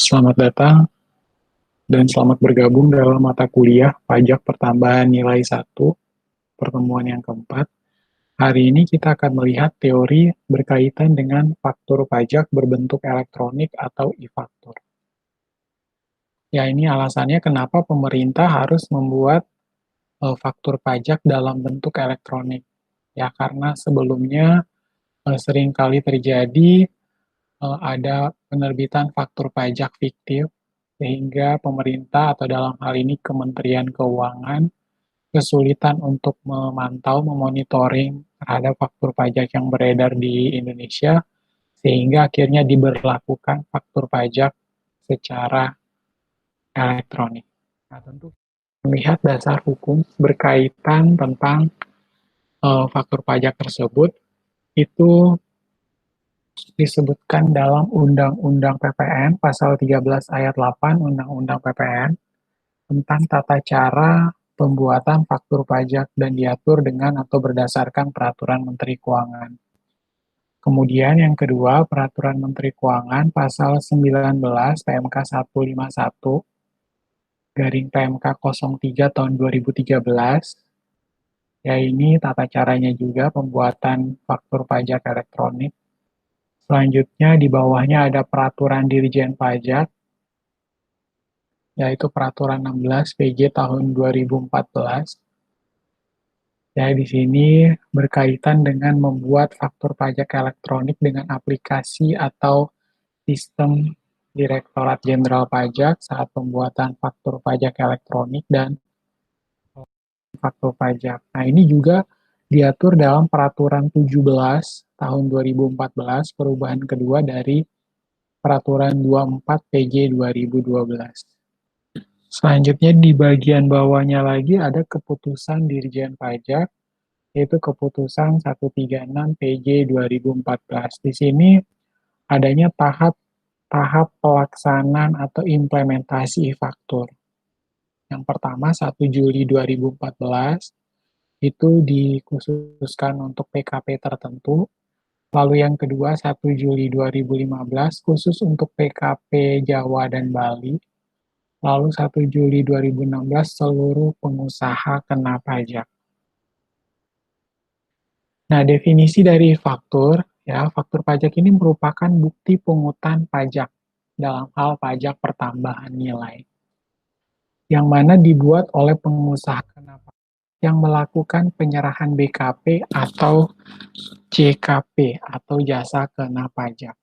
Selamat datang dan selamat bergabung dalam mata kuliah Pajak Pertambahan Nilai 1, pertemuan yang keempat. Hari ini kita akan melihat teori berkaitan dengan faktur pajak berbentuk elektronik atau e-faktur. Ya, ini alasannya kenapa pemerintah harus membuat faktur pajak dalam bentuk elektronik. Ya, karena sebelumnya seringkali terjadi ada penerbitan faktur pajak fiktif, sehingga pemerintah atau dalam hal ini Kementerian Keuangan kesulitan untuk memantau, memonitoring terhadap faktur pajak yang beredar di Indonesia, sehingga akhirnya diberlakukan faktur pajak secara elektronik. Nah, tentu melihat dasar hukum berkaitan tentang faktur pajak tersebut, itu disebutkan dalam Undang-Undang PPN, pasal 13 ayat 8 Undang-Undang PPN, tentang tata cara pembuatan faktur pajak dan diatur dengan atau berdasarkan Peraturan Menteri Keuangan. Kemudian yang kedua, Peraturan Menteri Keuangan pasal 19 PMK 151 garing PMK 03 tahun 2013, ya ini tata caranya juga pembuatan faktur pajak elektronik. Selanjutnya di bawahnya ada Peraturan Dirjen Pajak, yaitu Peraturan 16 PJ tahun 2014. Ya, di sini berkaitan dengan membuat faktur pajak elektronik dengan aplikasi atau sistem Direktorat Jenderal Pajak saat pembuatan faktur pajak elektronik dan faktur pajak. Nah, ini juga diatur dalam Peraturan 17 tahun 2014, perubahan kedua dari Peraturan 24 PJ 2012. Selanjutnya di bagian bawahnya lagi ada keputusan Dirjen Pajak, yaitu keputusan 136 PJ 2014. Di sini adanya tahap pelaksanaan atau implementasi e-faktur. Yang pertama 1 Juli 2014 itu dikhususkan untuk PKP tertentu. Lalu yang kedua 1 Juli 2015 khusus untuk PKP Jawa dan Bali. Lalu 1 Juli 2016 seluruh pengusaha kena pajak. Nah, definisi dari faktur, ya, faktur pajak ini merupakan bukti pungutan pajak dalam hal pajak pertambahan nilai, yang mana dibuat oleh pengusaha yang melakukan penyerahan BKP atau JKP atau jasa kena pajak.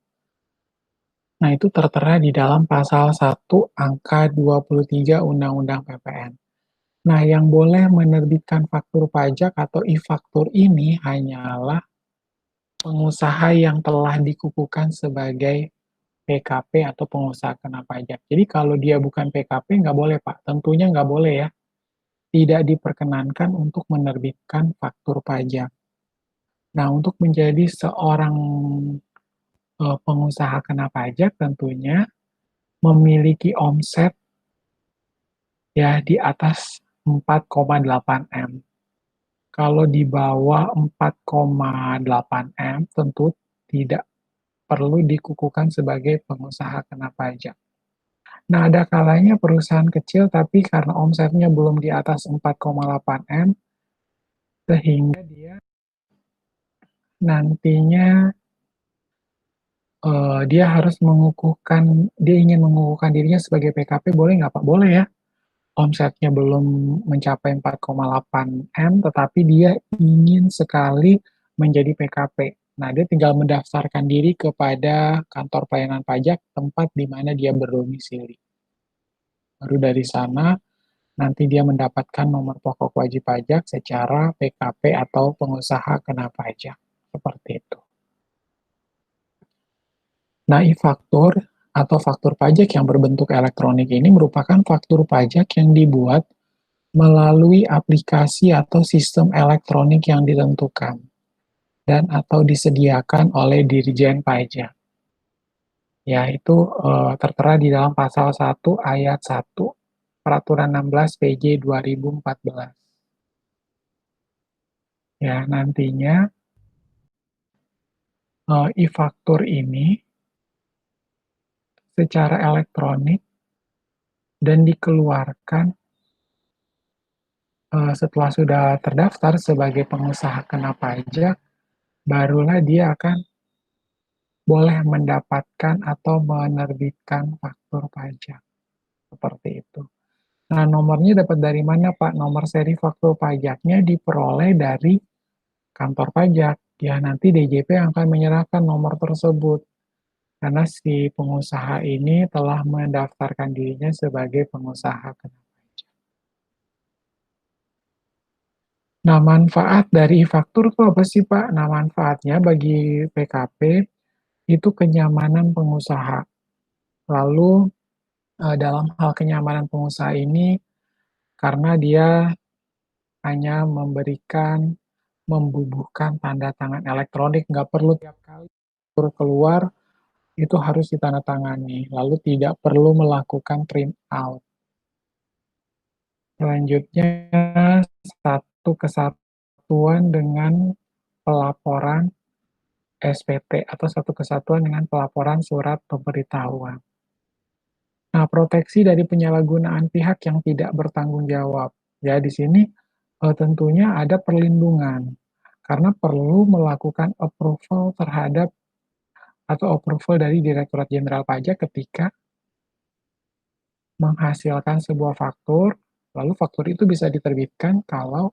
Nah, itu tertera di dalam pasal 1 angka 23 Undang-Undang PPN. Nah, yang boleh menerbitkan faktur pajak atau e-faktur ini hanyalah pengusaha yang telah dikukuhkan sebagai PKP atau pengusaha kena pajak. Jadi kalau dia bukan PKP nggak boleh, Pak. Tentunya nggak boleh ya. Tidak diperkenankan untuk menerbitkan faktur pajak. Nah, untuk menjadi seorang pengusaha kena pajak tentunya memiliki omset ya di atas 4,8 M. Kalau di bawah 4,8 M tentu tidak perlu dikukuhkan sebagai pengusaha kena pajak. Nah, ada kalanya perusahaan kecil tapi karena omsetnya belum di atas 4,8 M, sehingga dia nantinya dia harus dia ingin mengukuhkan dirinya sebagai PKP, boleh nggak Pak? Boleh ya. Omsetnya belum mencapai 4,8 M, tetapi dia ingin sekali menjadi PKP. Nah, dia tinggal mendaftarkan diri kepada kantor pelayanan pajak tempat di mana dia berdomisili. Baru dari sana, nanti dia mendapatkan nomor pokok wajib pajak secara PKP atau pengusaha kena pajak. Seperti itu. Nah, e-faktur atau faktur pajak yang berbentuk elektronik ini merupakan faktur pajak yang dibuat melalui aplikasi atau sistem elektronik yang ditentukan dan atau disediakan oleh Dirjen Pajak. Ya, itu tertera di dalam pasal 1 ayat 1 Peraturan 16 PJ 2014. Ya, nantinya e-faktur ini secara elektronik dan dikeluarkan setelah sudah terdaftar sebagai pengusaha kena pajak, barulah dia akan boleh mendapatkan atau menerbitkan faktur pajak. Seperti itu. Nah, nomornya dapat dari mana, Pak? Nomor seri faktur pajaknya diperoleh dari kantor pajak. Ya, nanti DJP yang akan menyerahkan nomor tersebut. Karena si pengusaha ini telah mendaftarkan dirinya sebagai pengusaha kena pajak. Nah, manfaat dari faktur itu apa sih, Pak? Nah, manfaatnya bagi PKP itu kenyamanan pengusaha. Lalu, dalam hal kenyamanan pengusaha ini, karena dia hanya membubuhkan tanda tangan elektronik, nggak perlu tiap kali keluar, itu harus ditandatangani, lalu tidak perlu melakukan print out. Selanjutnya, satu kesatuan dengan pelaporan SPT atau satu kesatuan dengan pelaporan surat pemberitahuan. Nah, proteksi dari penyalahgunaan pihak yang tidak bertanggung jawab. Ya, di sini tentunya ada perlindungan karena perlu melakukan approval terhadap atau approval dari Direktorat Jenderal Pajak ketika menghasilkan sebuah faktur, lalu faktur itu bisa diterbitkan kalau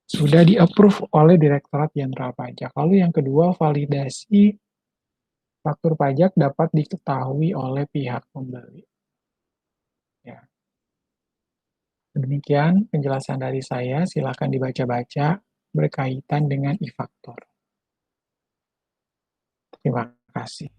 sudah di-approve oleh Direktorat Jenderal Pajak. Lalu yang kedua, validasi faktur pajak dapat diketahui oleh pihak pembeli. Ya. Demikian penjelasan dari saya, silakan dibaca-baca berkaitan dengan e-faktur. Terima kasih.